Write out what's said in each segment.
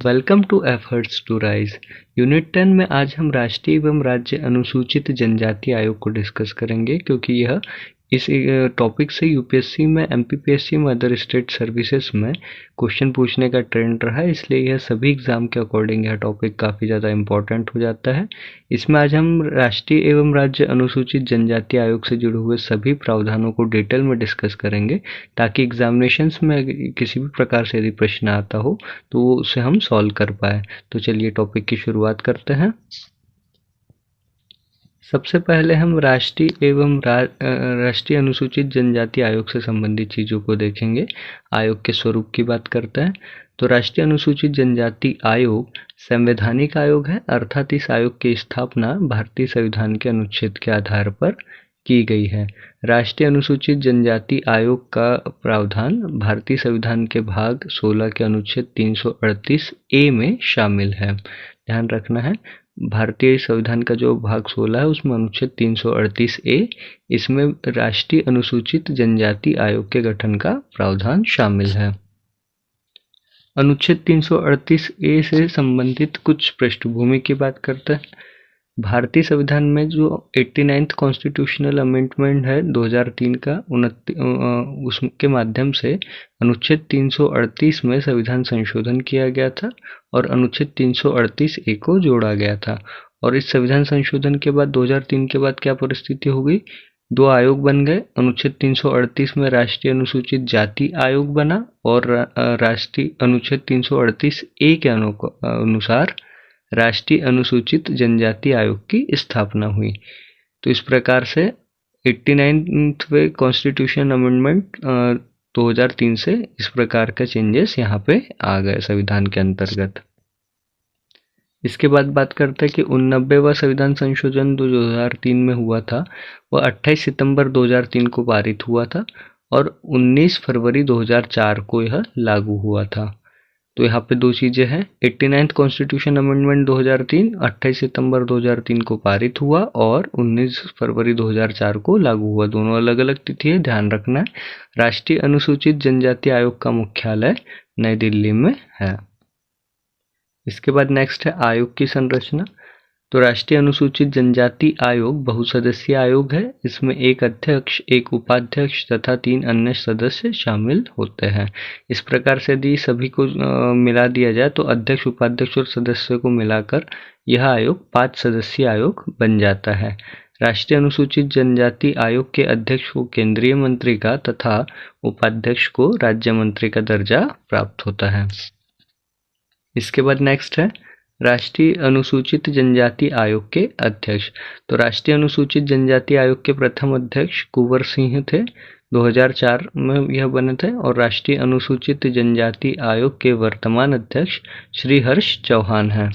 Welcome to efforts to rise. Unit 10 में आज हम राष्ट्रीय एवं राज्य अनुसूचित जनजाति आयोग को डिस्कस करेंगे, क्योंकि यह इस टॉपिक से यूपीएससी में, एमपीपीएससी में, अदर स्टेट सर्विसेज में क्वेश्चन पूछने का ट्रेंड रहा है। इसलिए यह सभी एग्जाम के अकॉर्डिंग यह टॉपिक काफ़ी ज़्यादा इम्पोर्टेंट हो जाता है। इसमें आज हम राष्ट्रीय एवं राज्य अनुसूचित जनजाति आयोग से जुड़े हुए सभी प्रावधानों को डिटेल में डिस्कस करेंगे, ताकि एग्जामिनेशंस में किसी भी प्रकार से यदि प्रश्न आता हो तो उसे हम सॉल्व कर पाए। तो चलिए टॉपिक की शुरुआत करते हैं। सबसे पहले हम राष्ट्रीय अनुसूचित जनजाति आयोग से संबंधित चीज़ों को देखेंगे। आयोग के स्वरूप की बात करते हैं। तो राष्ट्रीय अनुसूचित जनजाति आयोग संवैधानिक आयोग है, अर्थात इस आयोग की स्थापना भारतीय संविधान के अनुच्छेद के आधार पर की गई है। राष्ट्रीय अनुसूचित जनजाति आयोग का प्रावधान भारतीय संविधान के भाग 16 के अनुच्छेद 338 ए में शामिल है। ध्यान रखना है, भारतीय संविधान का जो भाग 16 है उसमें अनुच्छेद 338 ए, इसमें राष्ट्रीय अनुसूचित जनजाति आयोग के गठन का प्रावधान शामिल है। अनुच्छेद 338 ए से संबंधित कुछ पृष्ठभूमि की बात करते हैं। भारतीय संविधान में जो 89th कॉन्स्टिट्यूशनल अमेंडमेंट है 2003 का, उसके माध्यम से अनुच्छेद 338 में संविधान संशोधन किया गया था और अनुच्छेद 338 ए को जोड़ा गया था। और इस संविधान संशोधन के बाद 2003 के बाद क्या परिस्थिति हो गई? दो आयोग बन गए। अनुच्छेद 338 में राष्ट्रीय अनुसूचित जाति आयोग बना और राष्ट्रीय अनुच्छेद 338 ए के अनुसार राष्ट्रीय अनुसूचित जनजाति आयोग की स्थापना हुई। तो इस प्रकार से 89वें कॉन्स्टिट्यूशन अमेंडमेंट 2003 से इस प्रकार का चेंजेस यहाँ पे आ गए संविधान के अंतर्गत। इसके बाद बात करते हैं कि 89वां संविधान संशोधन 2003 में हुआ था, वह 28 सितंबर 2003 को पारित हुआ था और 19 फरवरी 2004 को यह लागू हुआ था। तो यहाँ पे दो चीज़ें हैं। 89th कॉन्स्टिट्यूशन अमेंडमेंट 2003 28 सितंबर 2003 को पारित हुआ और 19 फरवरी 2004 को लागू हुआ। दोनों अलग अलग तिथि है, ध्यान रखना है। राष्ट्रीय अनुसूचित जनजाति आयोग का मुख्यालय नई दिल्ली में है। इसके बाद नेक्स्ट है आयोग की संरचना। तो राष्ट्रीय अनुसूचित जनजाति आयोग बहुसदस्यीय आयोग है। इसमें एक अध्यक्ष, एक उपाध्यक्ष तथा 3 अन्य सदस्य शामिल होते हैं। इस प्रकार से यदि सभी को मिला दिया जाए तो अध्यक्ष, उपाध्यक्ष और सदस्य को मिलाकर यह आयोग 5 सदस्यीय आयोग बन जाता है। राष्ट्रीय अनुसूचित जनजाति आयोग के अध्यक्ष को केंद्रीय मंत्री का तथा उपाध्यक्ष को राज्य मंत्री का दर्जा प्राप्त होता है। इसके बाद नेक्स्ट है राष्ट्रीय अनुसूचित जनजाति आयोग के अध्यक्ष। तो राष्ट्रीय अनुसूचित जनजाति आयोग के प्रथम अध्यक्ष कुंवर सिंह थे, 2004 में यह बने थे। और राष्ट्रीय अनुसूचित जनजाति आयोग के वर्तमान अध्यक्ष श्री हर्ष चौहान हैं।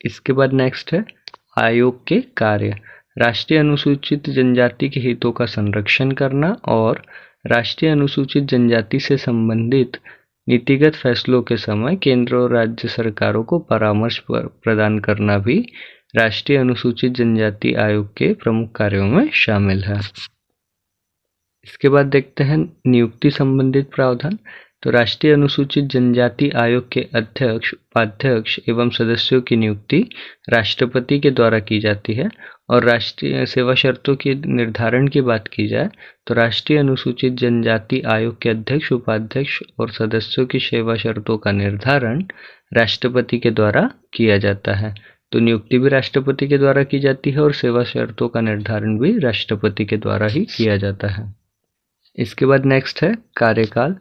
इसके बाद नेक्स्ट है आयोग के कार्य। राष्ट्रीय अनुसूचित जनजाति के हितों का संरक्षण करना और राष्ट्रीय अनुसूचित जनजाति से संबंधित नीतिगत फैसलों के समय केंद्र और राज्य सरकारों को परामर्श प्रदान करना भी राष्ट्रीय अनुसूचित जनजाति आयोग के प्रमुख कार्यों में शामिल है। इसके बाद देखते हैं नियुक्ति संबंधित प्रावधान। तो राष्ट्रीय अनुसूचित जनजाति आयोग के अध्यक्ष, उपाध्यक्ष एवं सदस्यों की नियुक्ति राष्ट्रपति के द्वारा की जाती है। और राष्ट्रीय सेवा शर्तों के निर्धारण की बात की जाए तो राष्ट्रीय अनुसूचित जनजाति आयोग के अध्यक्ष, उपाध्यक्ष और सदस्यों की सेवा शर्तों का निर्धारण राष्ट्रपति के द्वारा किया जाता है। तो नियुक्ति भी राष्ट्रपति के द्वारा की जाती है और सेवा शर्तों का निर्धारण भी राष्ट्रपति के द्वारा ही किया जाता है। इसके बाद नेक्स्ट है कार्यकाल।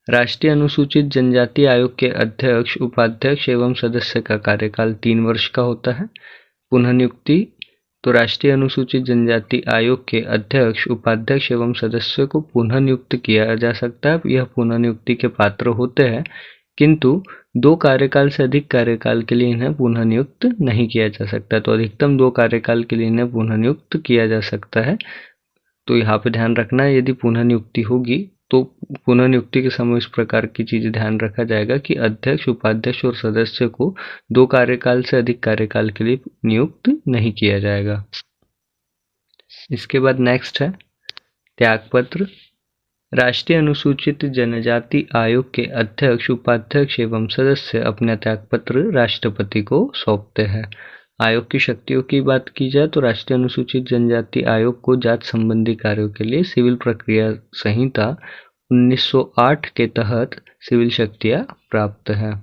राष्ट्रीय अनुसूचित जनजाति आयोग के अध्यक्ष, उपाध्यक्ष एवं सदस्य का कार्यकाल 3 वर्ष का होता है। पुनः नियुक्ति। तो राष्ट्रीय अनुसूचित जनजाति आयोग के अध्यक्ष, उपाध्यक्ष एवं सदस्यों को पुनः नियुक्त किया जा सकता है। यह पुनः नियुक्ति के पात्र होते हैं, किंतु 2 कार्यकाल से अधिक कार्यकाल के लिए इन्हें पुनः नियुक्त नहीं किया जा सकता। तो अधिकतम 2 कार्यकाल के लिए इन्हें पुनः नियुक्त किया जा सकता है। तो यहाँ पे ध्यान रखना है, यदि पुनः नियुक्ति होगी तो पुनः नियुक्ति के समय इस प्रकार की चीज़ ध्यान रखा जाएगा कि अध्यक्ष, उपाध्यक्ष और सदस्य को 2 कार्यकाल से अधिक कार्यकाल के लिए नियुक्त नहीं किया जाएगा। इसके बाद नेक्स्ट है त्यागपत्र। राष्ट्रीय अनुसूचित जनजाति आयोग के अध्यक्ष, उपाध्यक्ष एवं सदस्य अपना त्यागपत्र राष्ट्रपति को सौंपते हैं। आयोग की शक्तियों की बात की जाए तो राष्ट्रीय अनुसूचित जनजाति आयोग को जाति संबंधी कार्यों के लिए सिविल प्रक्रिया संहिता 1908 के तहत सिविल शक्तियां प्राप्त है।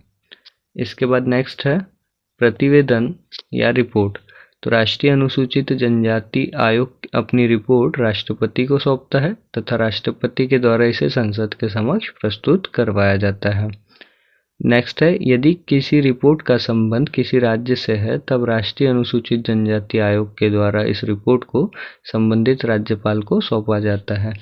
इसके बाद नेक्स्ट है प्रतिवेदन या रिपोर्ट। तो राष्ट्रीय अनुसूचित जनजाति आयोग अपनी रिपोर्ट राष्ट्रपति को सौंपता है तथा राष्ट्रपति के द्वारा इसे संसद के समक्ष प्रस्तुत करवाया जाता है। नेक्स्ट है यदि किसी रिपोर्ट का संबंध किसी राज्य से है तब राष्ट्रीय अनुसूचित जनजाति आयोग के द्वारा इस रिपोर्ट को संबंधित राज्यपाल को सौंपा जाता है।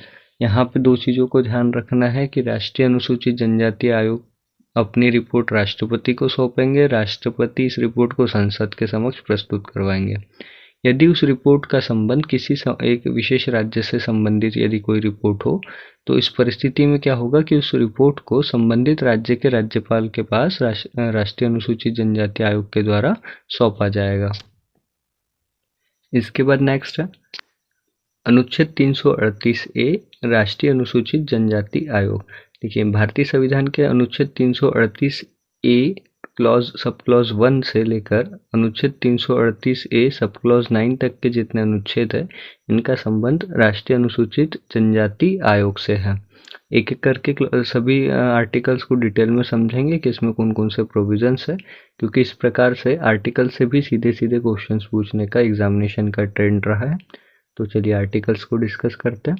यहाँ पे दो चीज़ों को ध्यान रखना है कि राष्ट्रीय अनुसूचित जनजाति आयोग अपनी रिपोर्ट राष्ट्रपति को सौंपेंगे, राष्ट्रपति इस रिपोर्ट को संसद के समक्ष प्रस्तुत करवाएंगे। यदि उस रिपोर्ट का संबंध किसी एक विशेष राज्य से संबंधित यदि कोई रिपोर्ट हो तो इस परिस्थिति में क्या होगा कि उस रिपोर्ट को संबंधित राज्य के राज्यपाल के पास राष्ट्रीय अनुसूचित जनजाति आयोग के द्वारा सौंपा जाएगा। इसके बाद नेक्स्ट है अनुच्छेद 338 ए राष्ट्रीय अनुसूचित जनजाति आयोग। देखिए भारतीय संविधान के अनुच्छेद 338 ए क्लॉज सब क्लॉज 1 से लेकर अनुच्छेद 338 ए सब क्लॉज 9 तक के जितने अनुच्छेद है इनका संबंध राष्ट्रीय अनुसूचित जनजाति आयोग से है। एक एक करके सभी आर्टिकल्स को डिटेल में समझेंगे कि इसमें कौन कौन से प्रोविजंस है, क्योंकि इस प्रकार से आर्टिकल से भी सीधे सीधे क्वेश्चंस पूछने का एग्जामिनेशन का ट्रेंड रहा है। तो चलिए आर्टिकल्स को डिस्कस करते हैं।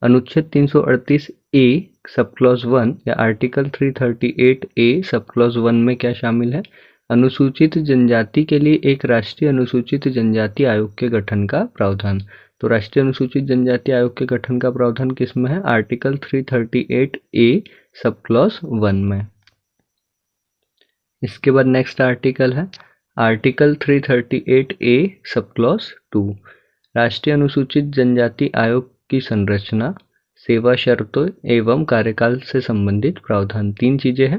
अनुच्छेद 338 ए सब क्लॉज 1 या आर्टिकल 338 ए सब क्लॉज 1 में क्या शामिल है? अनुसूचित जनजाति के लिए एक राष्ट्रीय अनुसूचित जनजाति आयोग के गठन का प्रावधान। तो राष्ट्रीय अनुसूचित जनजाति आयोग के गठन का प्रावधान किस में है? आर्टिकल 338 ए सब क्लॉज 1 में। इसके बाद नेक्स्ट आर्टिकल है आर्टिकल 338 ए सब क्लॉज 2। राष्ट्रीय अनुसूचित जनजाति आयोग की संरचना, सेवा शर्तों एवं कार्यकाल से संबंधित प्रावधान। तीन चीजें हैं,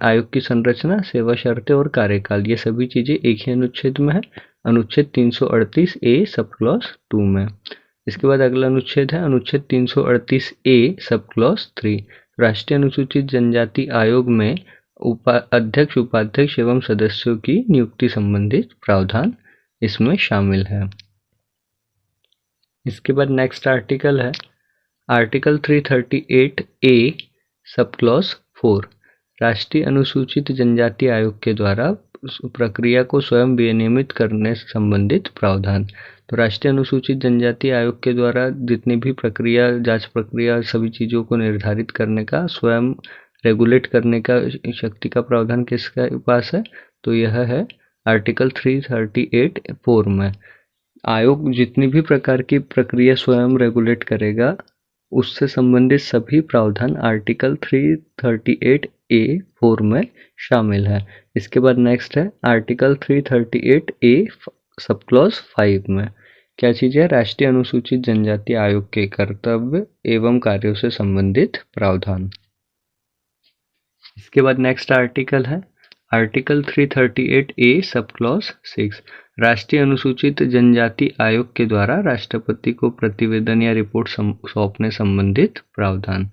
आयोग की संरचना, सेवा शर्तें और कार्यकाल। ये सभी चीजें एक ही अनुच्छेद में है, अनुच्छेद 338 ए सब क्लॉज 2 में। इसके बाद अगला अनुच्छेद है अनुच्छेद 338 ए सब क्लॉज 3। राष्ट्रीय अनुसूचित जनजाति आयोग में अध्यक्ष, उपाध्यक्ष एवं सदस्यों की नियुक्ति संबंधित प्रावधान इसमें शामिल है। इसके बाद नेक्स्ट आर्टिकल है आर्टिकल 338 ए सब क्लॉज 4। राष्ट्रीय अनुसूचित जनजाति आयोग के द्वारा प्रक्रिया को स्वयं विनियमित करने से संबंधित प्रावधान। तो राष्ट्रीय अनुसूचित जनजाति आयोग के द्वारा जितनी भी प्रक्रिया, जांच प्रक्रिया, सभी चीज़ों को निर्धारित करने का, स्वयं रेगुलेट करने का शक्ति का प्रावधान किसके पास है? तो यह है आर्टिकल 338 4 में। आयोग जितनी भी प्रकार की प्रक्रिया स्वयं रेगुलेट करेगा उससे संबंधित सभी प्रावधान आर्टिकल 338 ए 4 में शामिल है। इसके बाद नेक्स्ट है आर्टिकल 338 ए सब क्लॉज 5 में। क्या चीज़ है? राष्ट्रीय अनुसूचित जनजाति आयोग के कर्तव्य एवं कार्यों से संबंधित प्रावधान। इसके बाद नेक्स्ट आर्टिकल है आर्टिकल 338 ए सब क्लॉज 6। राष्ट्रीय अनुसूचित जनजाति आयोग के द्वारा राष्ट्रपति को प्रतिवेदन या रिपोर्ट सौंपने संबंधित प्रावधान।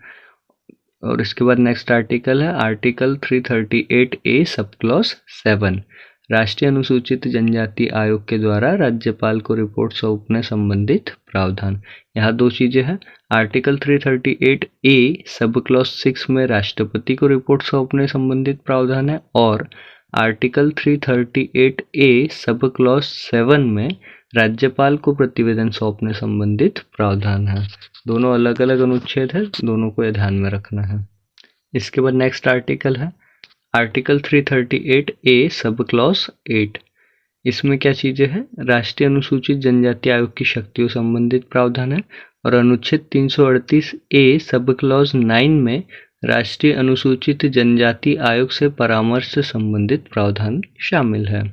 और इसके बाद नेक्स्ट आर्टिकल है आर्टिकल 338 ए सब क्लॉज 7। राष्ट्रीय अनुसूचित जनजाति आयोग के द्वारा राज्यपाल को रिपोर्ट सौंपने संबंधित प्रावधान। यहाँ दो चीजें हैं, आर्टिकल 338 ए सब क्लॉज 6 में राष्ट्रपति को रिपोर्ट सौंपने संबंधित प्रावधान है और आर्टिकल 338 ए सब क्लॉज 7 में राज्यपाल को प्रतिवेदन सौंपने संबंधित प्रावधान है। दोनों अलग अलग अनुच्छेद है, दोनों को ध्यान में रखना है। इसके बाद नेक्स्ट आर्टिकल है आर्टिकल 338 ए सब क्लॉज 8। इसमें क्या चीजें हैं? राष्ट्रीय अनुसूचित जनजाति आयोग की शक्तियों संबंधित प्रावधान है और अनुच्छेद 338 ए सब क्लॉज 9 में राष्ट्रीय अनुसूचित जनजाति आयोग से परामर्श से संबंधित प्रावधान शामिल है।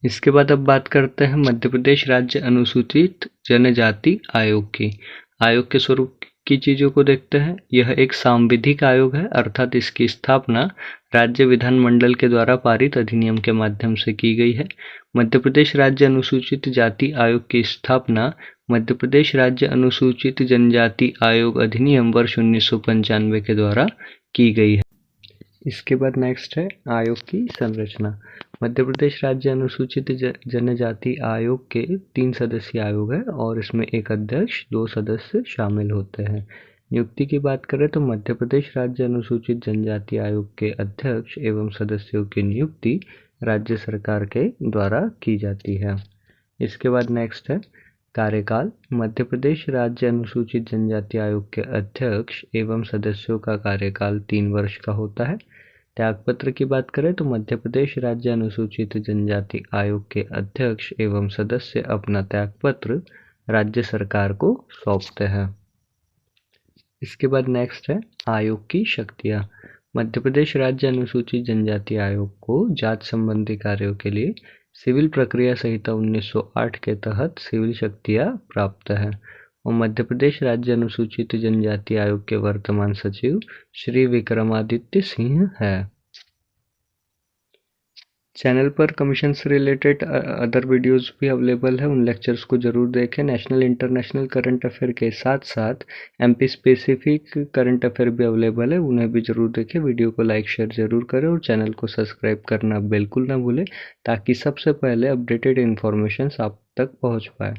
इसके बाद अब बात करते हैं मध्य प्रदेश राज्य अनुसूचित जनजाति आयोग की। आयोग के स्वरूप की चीज़ों को देखते हैं। यह एक सांविधिक आयोग है, अर्थात इसकी स्थापना राज्य विधानमंडल के द्वारा पारित अधिनियम के माध्यम से की गई है। मध्य प्रदेश राज्य अनुसूचित जाति आयोग की स्थापना मध्य प्रदेश राज्य अनुसूचित जनजाति आयोग अधिनियम वर्ष 1995 के द्वारा की गई है। इसके बाद नेक्स्ट है आयोग की संरचना। मध्य प्रदेश राज्य अनुसूचित जनजाति आयोग के 3 सदस्यीय आयोग है और इसमें एक अध्यक्ष 2 सदस्य शामिल होते हैं। नियुक्ति की बात करें तो मध्य प्रदेश राज्य अनुसूचित जनजाति आयोग के अध्यक्ष एवं सदस्यों की नियुक्ति राज्य सरकार के द्वारा की जाती है। इसके बाद नेक्स्ट है कार्यकाल। मध्य प्रदेश राज्य अनुसूचित जनजाति आयोग के अध्यक्ष एवं सदस्यों का कार्यकाल 3 वर्ष का होता है। त्यागपत्र की बात करें तो मध्य प्रदेश राज्य अनुसूचित जनजाति आयोग के अध्यक्ष एवं सदस्य अपना त्यागपत्र राज्य सरकार को सौंपते हैं। इसके बाद नेक्स्ट है आयोग की शक्तियाँ। मध्य प्रदेश राज्य अनुसूचित जनजाति आयोग को जात संबंधी कार्यों के लिए सिविल प्रक्रिया संहिता 1908 के तहत सिविल शक्तियाँ प्राप्त है और मध्य प्रदेश राज्य अनुसूचित जनजाति आयोग के वर्तमान सचिव श्री विक्रमादित्य सिंह है। चैनल पर कमीशन से रिलेटेड अदर वीडियोस भी अवेलेबल है, उन लेक्चर्स को जरूर देखें। नेशनल इंटरनेशनल करंट अफेयर के साथ साथ एमपी स्पेसिफिक करंट अफेयर भी अवेलेबल है, उन्हें भी जरूर देखें। वीडियो को लाइक शेयर जरूर करें और चैनल को सब्सक्राइब करना बिल्कुल ना भूलें ताकि सबसे पहले अपडेटेड इन्फॉर्मेशन आप तक पहुँच पाए।